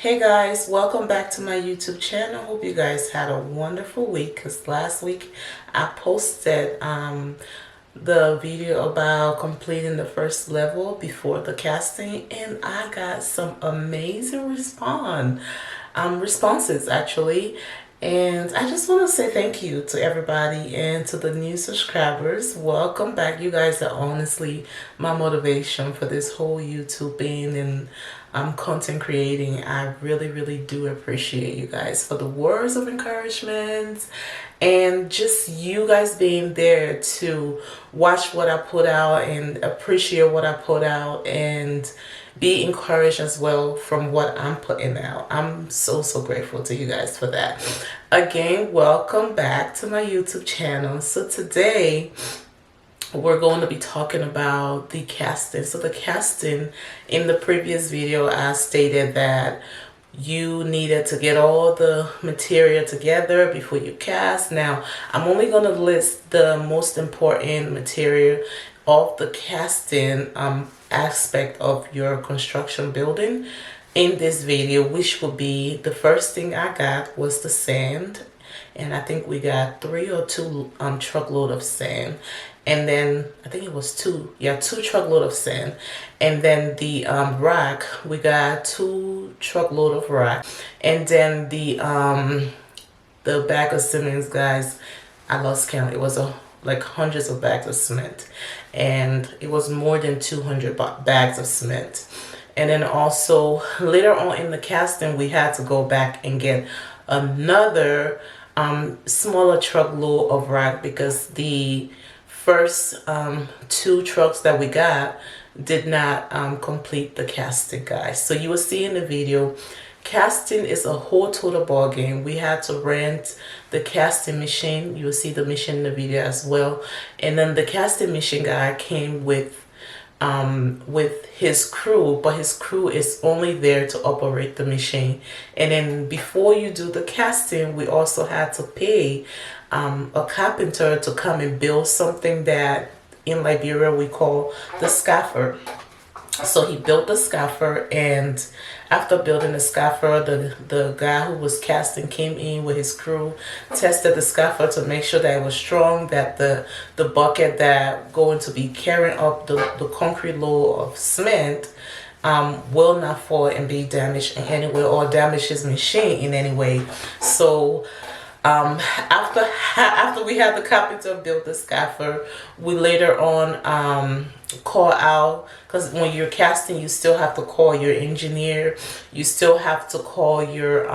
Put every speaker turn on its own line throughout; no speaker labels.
Hey guys, welcome back to my YouTube channel. Hope you guys had a wonderful week, because last week I posted the video about completing the first level before the casting, and I got some amazing responses actually. And I just want to say thank you to everybody and to the new subscribers. Welcome back. You guys are honestly my motivation for this whole YouTubing and content creating. I really do appreciate you guys for the words of encouragement and just you guys being there to watch what I put out and appreciate what I put out and be encouraged as well from what I'm putting out. I'm so grateful to you guys for that. Again, welcome back to my YouTube channel. So today we're going to be talking about the casting. So the casting, in the previous video I stated that you needed to get all the material together before you cast. Now I'm only going to list the most important material of the casting aspect of your construction building in this video, which will be the first thing I got was the sand, and I think we got 3 or 2 truckload of sand, and then I think it was 2 truckload of sand, and then the rock, we got 2 truckload of rock, and then the bag of cement, guys, I lost count. It was like hundreds of bags of cement, and it was more than 200 bags of cement. And then also later on in the casting we had to go back and get another smaller truckload of rock, because the first 2 trucks that we got did not complete the casting, guys. So you will see in the video, casting is a whole total ball game. We had to rent the casting machine. You will see the machine in the video as well. And then the casting machine guy came with his crew, but his crew is only there to operate the machine. And then before you do the casting, we also had to pay a carpenter to come and build something that in Liberia we call the scaffold. So he built the scaffold, and after building the scaffold, the guy who was casting came in with his crew, tested the scaffold to make sure that it was strong, that the bucket that going to be carrying up the concrete load of cement will not fall and be damaged in any way or damage his machine in any way. So after we had the carpenter build the scaffold, we later on call out, because when you're casting you still have to call your engineer, you still have to call your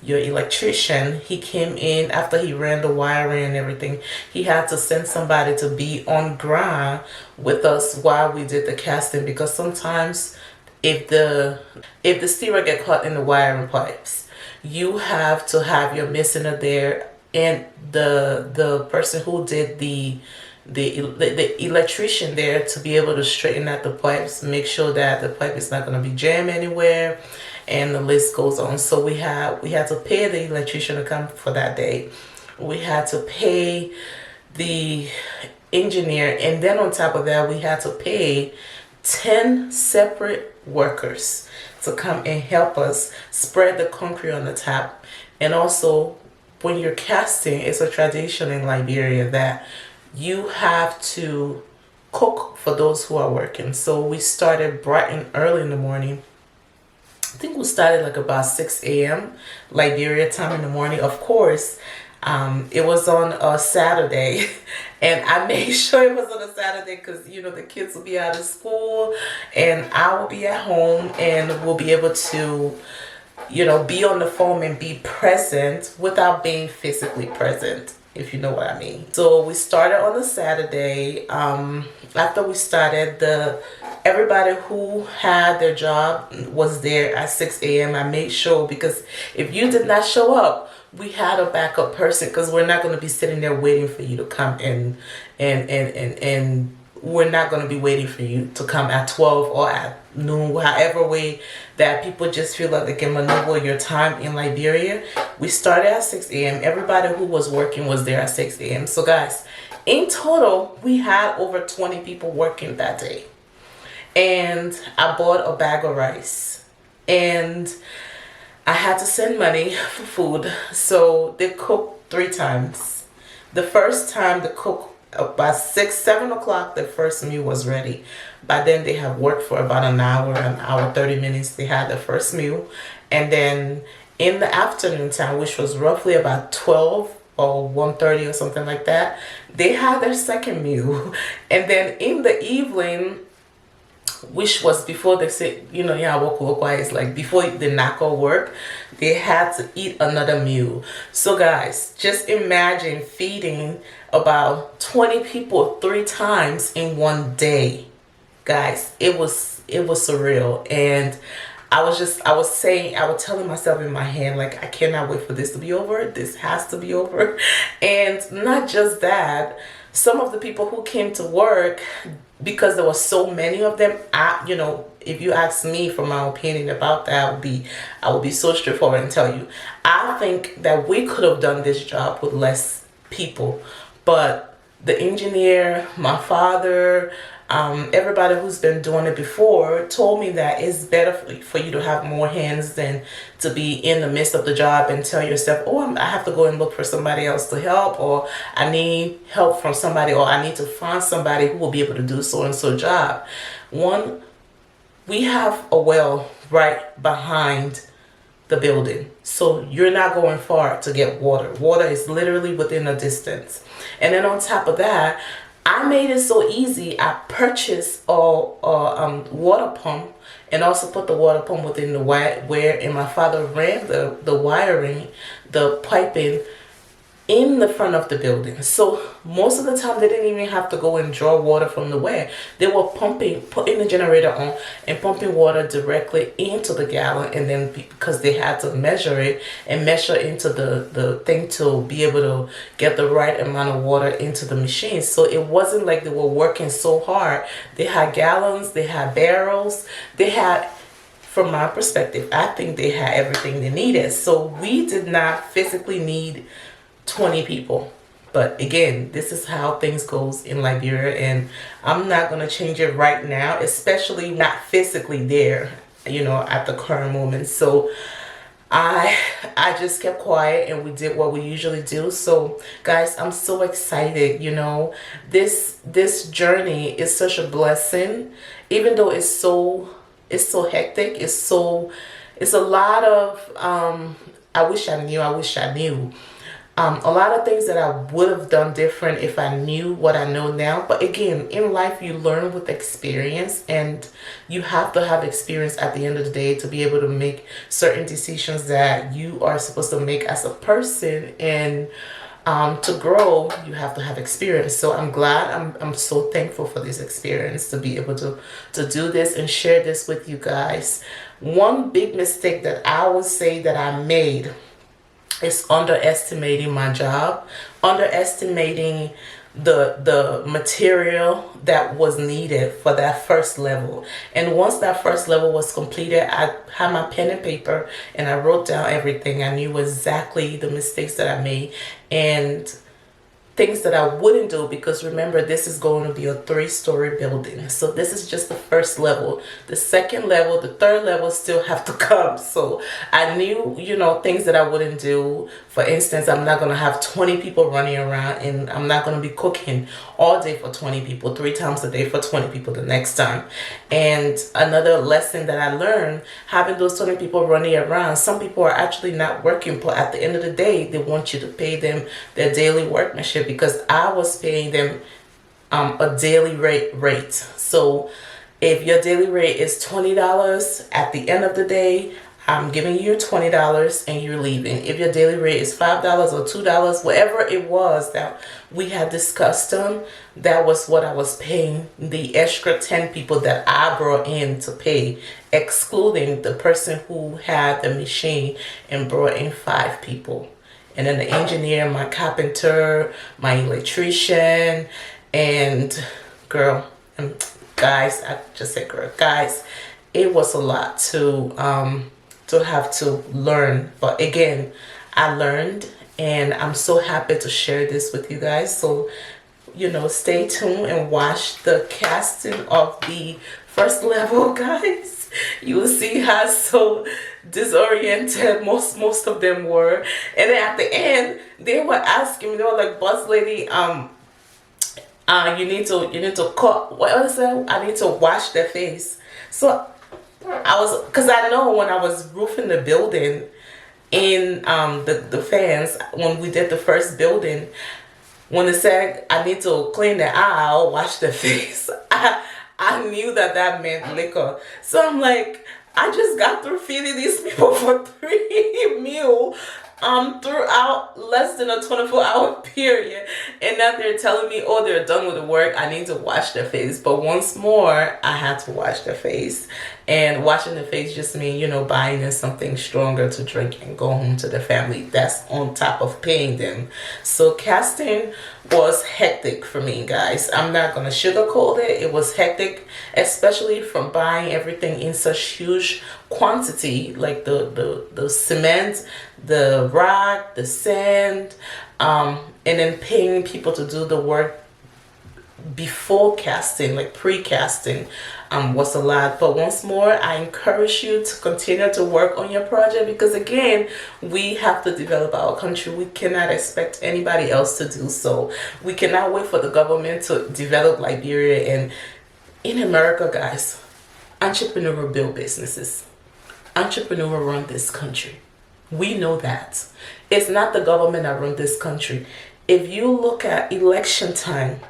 electrician. He came in after he ran the wiring and everything. He had to send somebody to be on ground with us while we did the casting, because sometimes if the steel get caught in the wiring pipes, you have to have your messenger there and the person who did the electrician there to be able to straighten out the pipes, make sure that the pipe is not going to be jammed anywhere, and the list goes on. So we had to pay the electrician to come for that day. We had to pay the engineer, and then on top of that we had to pay 10 separate workers to come and help us spread the concrete on the top. And also, when you're casting, it's a tradition in Liberia that you have to cook for those who are working. So we started bright and early in the morning. I think we started like about 6 a.m. Liberia time in the morning. Of course, it was on a Saturday, and I made sure it was on a Saturday because, you know, the kids will be out of school and I will be at home, and we'll be able to, you know, be on the phone and be present without being physically present, if you know what I mean. So we started on a Saturday. After we started, everybody who had their job was there at 6 a.m. I made sure, because if you did not show up, we had a backup person, because we're not going to be sitting there waiting for you to come in, and we're not going to be waiting for you to come at 12 or at noon, however way that people just feel like they can maneuver your time in Liberia. We started at 6 a.m. Everybody who was working was there at 6 a.m. So guys, in total, we had over 20 people working that day. And I bought a bag of rice. And I had to send money for food. So they cooked 3 times. The first time the cook, by 6, 7 o'clock, the first meal was ready. By then they have worked for about an hour 30 minutes. They had the first meal, and then in the afternoon time, which was roughly about 12 or 1:30 or something like that, they had their second meal. And then in the evening, which was before they say, yeah, woko is like before the knuckle work, they had to eat another meal. So guys, just imagine feeding about 20 people 3 times in one day. Guys, it was surreal. And I was telling myself in my head, like, I cannot wait for this to be over. This has to be over. And not just that, some of the people who came to work, because there were so many of them, if you ask me for my opinion about that, I would be so straightforward and tell you, I think that we could have done this job with less people. But the engineer, my father, everybody who's been doing it before told me that it's better for you to have more hands than to be in the midst of the job and tell yourself, oh, I have to go and look for somebody else to help, or I need help from somebody, or I need to find somebody who will be able to do so and so job. One, we have a well right behind the building, so you're not going far to get water. Water is literally within a distance. And then on top of that, I made it so easy. I purchased a water pump, and also put the water pump within the where, and my father ran the wiring, the piping in the front of the building. So most of the time they didn't even have to go and draw water from the well. They were putting the generator on and pumping water directly into the gallon, and then because they had to measure it and measure into the thing to be able to get the right amount of water into the machine. So it wasn't like they were working so hard. They had gallons, they had barrels, they had, from my perspective, I think they had everything they needed. So we did not physically need 20 people. But again, this is how things goes in Liberia, and I'm not going to change it right now, especially not physically there, at the current moment. So I just kept quiet, and we did what we usually do. So guys, I'm so excited. This journey is such a blessing, even though it's so hectic. It's a lot of I wish I knew. A lot of things that I would have done different if I knew what I know now. But again, in life, you learn with experience, and you have to have experience at the end of the day to be able to make certain decisions that you are supposed to make as a person. And to grow, you have to have experience. So I'm glad, I'm so thankful for this experience, to be able to do this and share this with you guys. One big mistake that I would say that I made is underestimating my job, underestimating the material that was needed for that first level. And once that first level was completed, I had my pen and paper and I wrote down everything. I knew exactly the mistakes that I made and things that I wouldn't do, because remember, this is going to be a 3-story building. So this is just the first level. The second level, the third level still have to come. So I knew, things that I wouldn't do. For instance, I'm not going to have 20 people running around, and I'm not going to be cooking all day for 20 people, 3 times a day for 20 people the next time. And another lesson that I learned, having those 20 people running around, some people are actually not working, but at the end of the day, they want you to pay them their daily workmanship, because I was paying them a daily rate. So if your daily rate is $20, at the end of the day, I'm giving you your $20 and you're leaving. If your daily rate is $5 or $2, whatever it was that we had discussed on, that was what I was paying the extra 10 people that I brought in to pay, excluding the person who had the machine and brought in 5 people. And then the engineer, my carpenter, my electrician, and guys, I just said girl, guys, it was a lot to have to learn. But again, I learned, and I'm so happy to share this with you guys. So, stay tuned and watch the casting of the first level, guys. You will see how so disoriented most of them were. And then at the end, they were asking me, they were like, "Boss lady, you need to cut, what was it? I need to wash their face." So I was, because I know when I was roofing the building in the fans, when we did the first building, when it said I need to clean the eye, wash the face, I knew that that meant liquor. So I'm like, I just got through feeding these people for 3 meals throughout less than a 24-hour period, and now they're telling me, oh, they're done with the work, I need to wash their face. But once more, I had to wash their face. And washing the face just means, buying them something stronger to drink and go home to the family. That's on top of paying them. So casting was hectic for me, guys. I'm not gonna sugarcoat it. It was hectic, especially from buying everything in such huge quantity, like the cement, the rock, the sand, and then paying people to do the work before casting, like pre-casting, was a lot. But once more, I encourage you to continue to work on your project, because again, we have to develop our country. We cannot expect anybody else to do so. We cannot wait for the government to develop Liberia. And in America, guys, entrepreneurs build businesses. Entrepreneurs run this country. We know that. It's not the government that run this country. If you look at election time,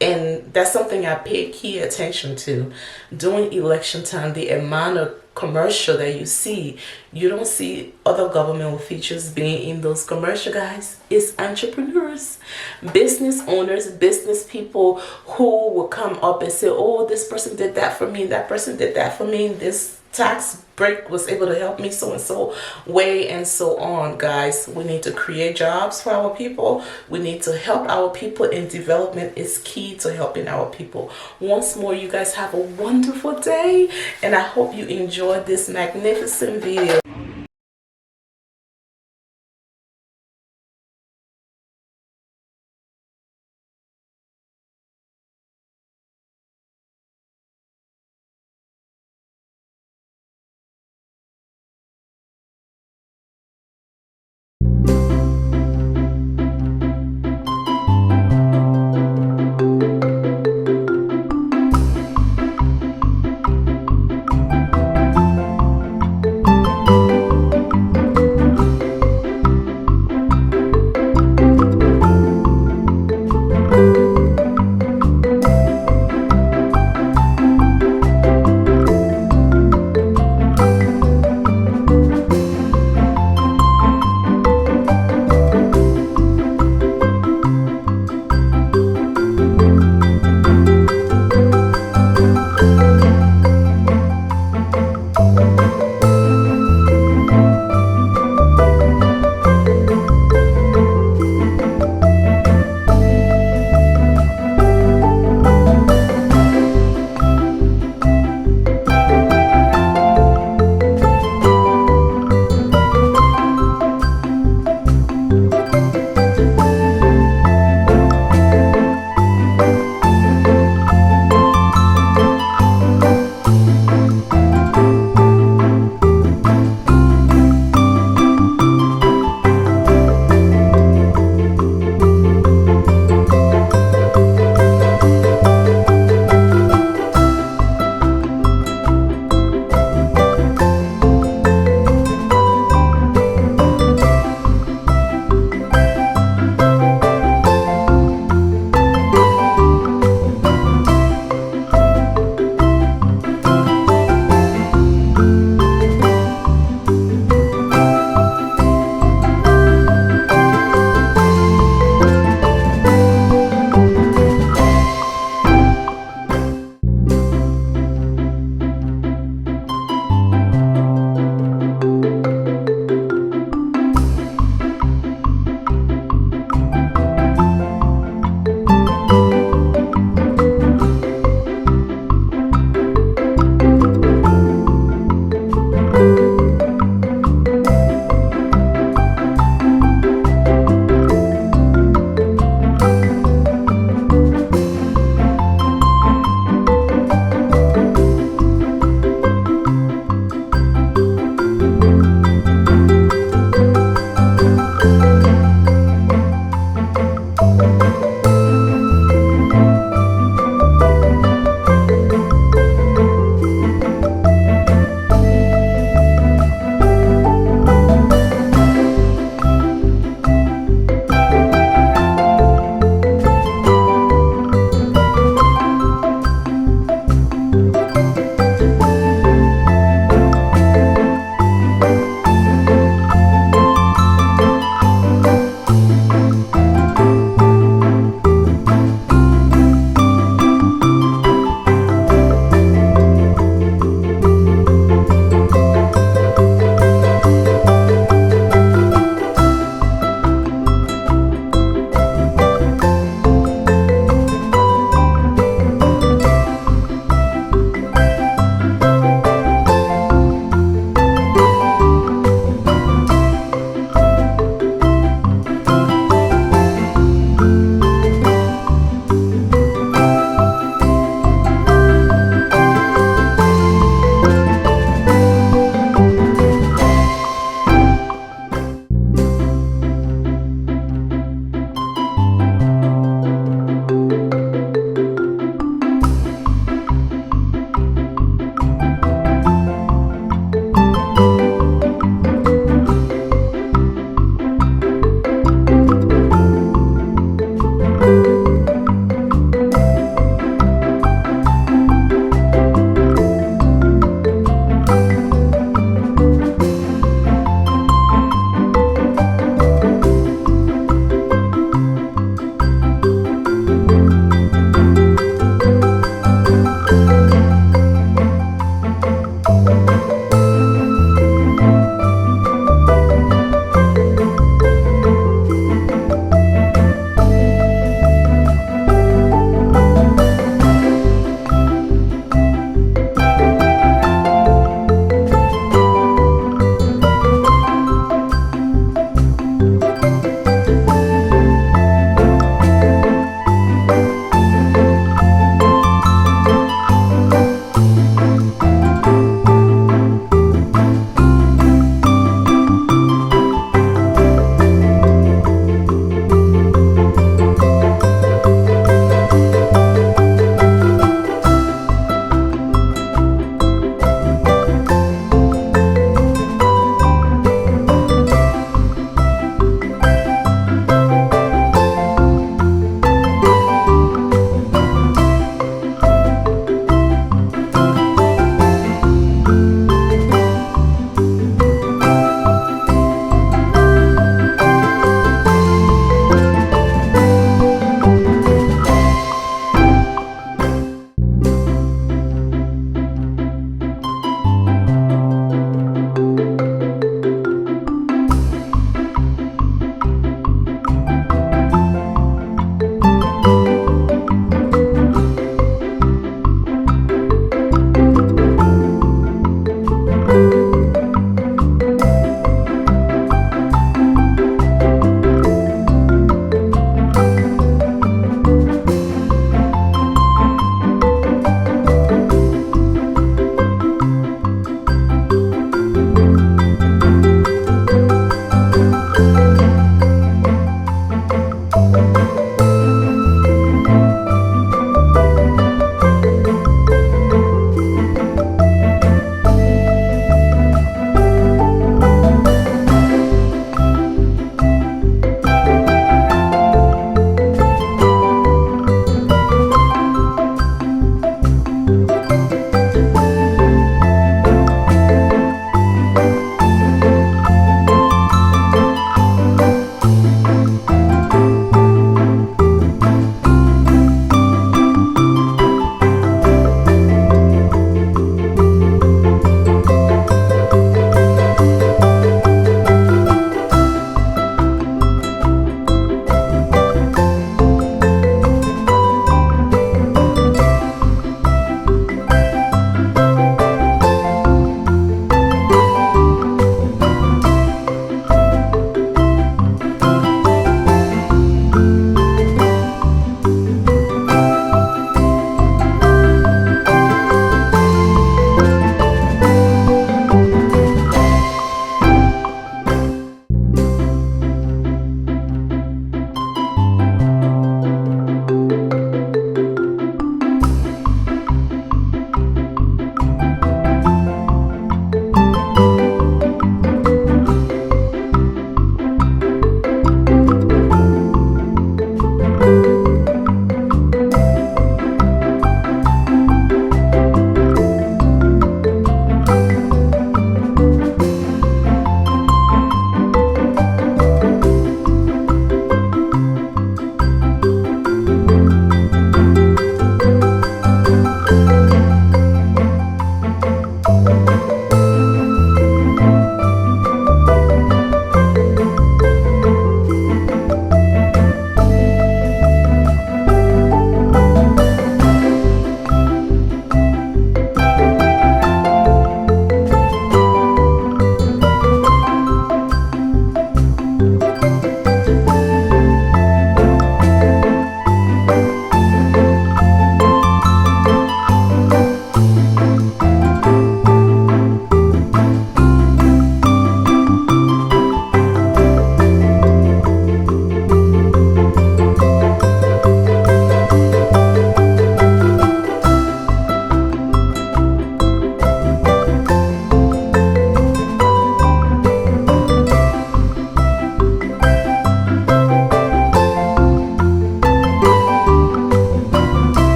and that's something I pay key attention to, during election time, the amount of commercial that you don't see other governmental features being in those commercial, guys. It's entrepreneurs, business owners, business people who will come up and say, oh, this person did that for me, that person did that for me, this tax break was able to help me so and so way, and so on. Guys, we need to create jobs for our people. We need to help our people, and development is key to helping our people. Once more, you guys have a wonderful day, and I hope you enjoyed this magnificent video.